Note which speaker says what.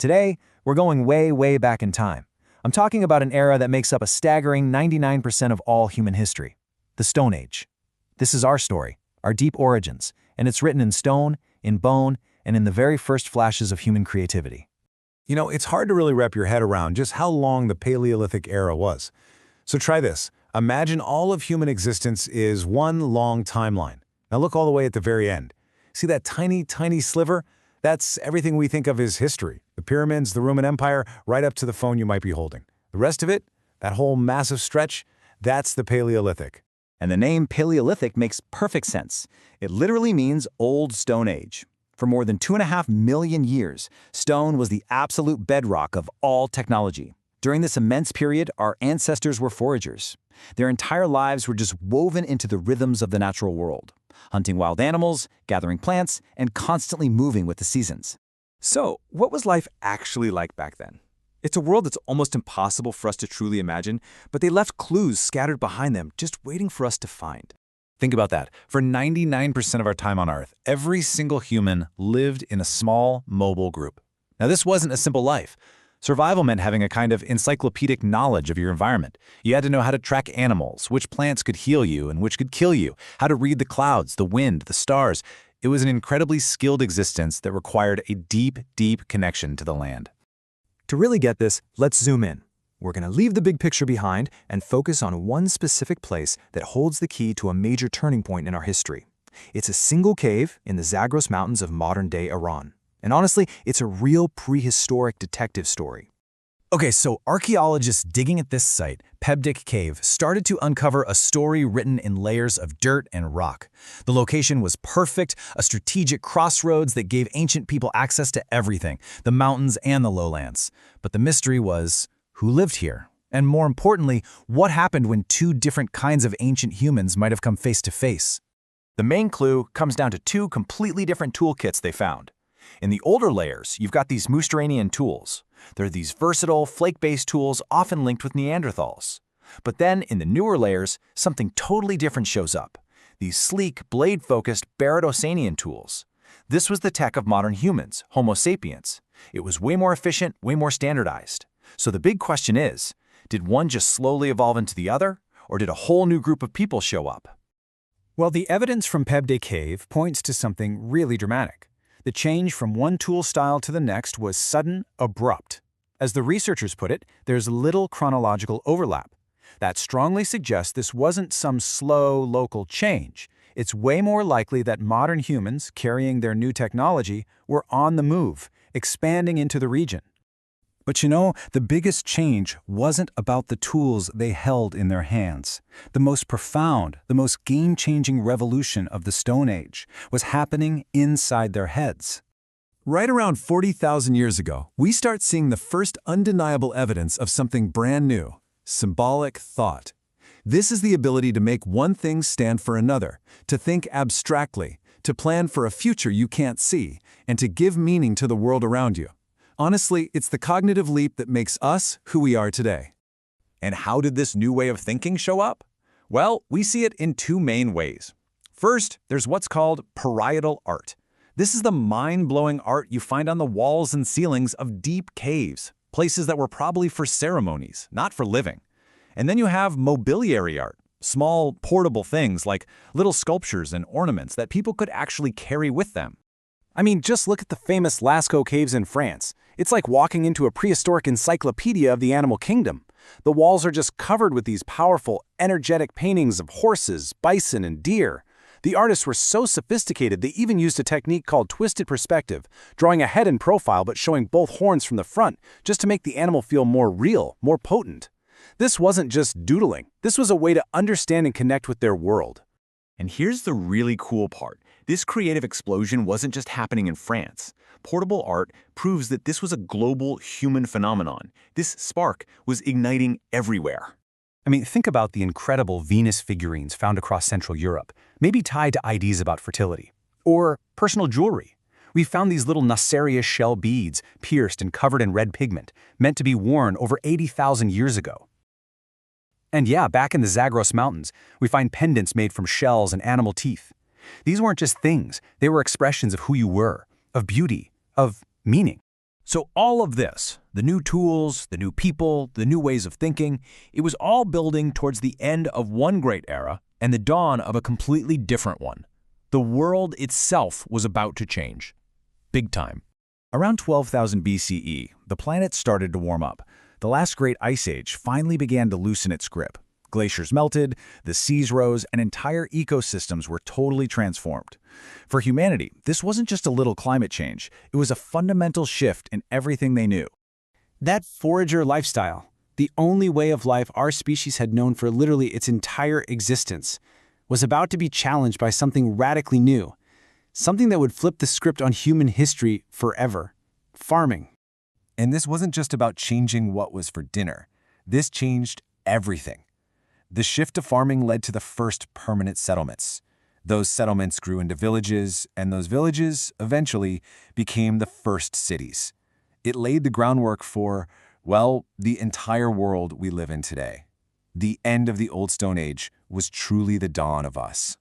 Speaker 1: Today, we're going way, way back in time. I'm talking about an era that makes up a staggering 99% of all human history, the Stone Age. This is our story, our deep origins, and it's written in stone, in bone, and in the very first flashes of human creativity.
Speaker 2: You know, it's hard to really wrap your head around just how long the Paleolithic era was. So try this. Imagine all of human existence is one long timeline. Now look all the way at the very end. See that tiny, tiny sliver? That's everything we think of as history. The pyramids, the Roman Empire, right up to the phone you might be holding. The rest of it, that whole massive stretch, that's the Paleolithic.
Speaker 3: And the name Paleolithic makes perfect sense. It literally means Old Stone Age. For more than 2.5 million years, stone was the absolute bedrock of all technology. During this immense period, our ancestors were foragers. Their entire lives were just woven into the rhythms of the natural world, hunting wild animals, gathering plants, and constantly moving with the seasons.
Speaker 4: So, what was life actually like back then? It's a world that's almost impossible for us to truly imagine, but they left clues scattered behind them, just waiting for us to find.
Speaker 2: Think about that. For 99% of our time on Earth, every single human lived in a small, mobile group. Now, this wasn't a simple life. Survival meant having a kind of encyclopedic knowledge of your environment. You had to know how to track animals, which plants could heal you and which could kill you, how to read the clouds, the wind, the stars. It was an incredibly skilled existence that required a deep, deep connection to the land.
Speaker 1: To really get this, let's zoom in. We're going to leave the big picture behind and focus on one specific place that holds the key to a major turning point in our history. It's a single cave in the Zagros Mountains of modern-day Iran. And honestly, it's a real prehistoric detective story. Okay, so archaeologists digging at this site, Pebdik Cave, started to uncover a story written in layers of dirt and rock. The location was perfect, a strategic crossroads that gave ancient people access to everything, the mountains and the lowlands. But the mystery was, who lived here? And more importantly, what happened when two different kinds of ancient humans might have come face to face? The main clue comes down to two completely different toolkits they found. In the older layers, you've got these Mousterian tools. They're these versatile, flake-based tools often linked with Neanderthals. But then, in the newer layers, something totally different shows up. These sleek, blade-focused Baratosanian tools. This was the tech of modern humans, Homo sapiens. It was way more efficient, way more standardized. So the big question is, did one just slowly evolve into the other, or did a whole new group of people show up? Well, the evidence from Pebdik Cave points to something really dramatic. The change from one tool style to the next was sudden, abrupt. As the researchers put it, there's little chronological overlap. That strongly suggests this wasn't some slow, local change. It's way more likely that modern humans, carrying their new technology, were on the move, expanding into the region. But you know, the biggest change wasn't about the tools they held in their hands. The most profound, the most game-changing revolution of the Stone Age was happening inside their heads. Right around 40,000 years ago, we start seeing the first undeniable evidence of something brand new, symbolic thought. This is the ability to make one thing stand for another, to think abstractly, to plan for a future you can't see, and to give meaning to the world around you. Honestly, it's the cognitive leap that makes us who we are today.
Speaker 4: And how did this new way of thinking show up? Well, we see it in two main ways. First, there's what's called parietal art. This is the mind-blowing art you find on the walls and ceilings of deep caves, places that were probably for ceremonies, not for living. And then you have mobiliary art, small, portable things like little sculptures and ornaments that people could actually carry with them. I mean, just look at the famous Lascaux caves in France. It's like walking into a prehistoric encyclopedia of the animal kingdom. The walls are just covered with these powerful, energetic paintings of horses, bison, and deer. The artists were so sophisticated they even used a technique called twisted perspective, drawing a head in profile but showing both horns from the front, just to make the animal feel more real, more potent. This wasn't just doodling. This was a way to understand and connect with their world. And here's the really cool part. This creative explosion wasn't just happening in France. Portable art proves that this was a global human phenomenon. This spark was igniting everywhere. I mean, think about the incredible Venus figurines found across Central Europe, maybe tied to ideas about fertility. Or personal jewelry. We found these little Nassarius shell beads, pierced and covered in red pigment, meant to be worn over 80,000 years ago. And yeah, back in the Zagros Mountains, we find pendants made from shells and animal teeth. These weren't just things, they were expressions of who you were, of beauty, of meaning. So all of this, the new tools, the new people, the new ways of thinking, it was all building towards the end of one great era and the dawn of a completely different one. The world itself was about to change. Big time.
Speaker 2: Around 12,000 BCE, the planet started to warm up. The last great ice age finally began to loosen its grip. Glaciers melted, the seas rose, and entire ecosystems were totally transformed. For humanity, this wasn't just a little climate change. It was a fundamental shift in everything they knew.
Speaker 5: That forager lifestyle, the only way of life our species had known for literally its entire existence, was about to be challenged by something radically new, something that would flip the script on human history forever: farming.
Speaker 6: And this wasn't just about changing what was for dinner. This changed everything. The shift to farming led to the first permanent settlements. Those settlements grew into villages, and those villages eventually became the first cities. It laid the groundwork for, well, the entire world we live in today. The end of the Old Stone Age was truly the dawn of us.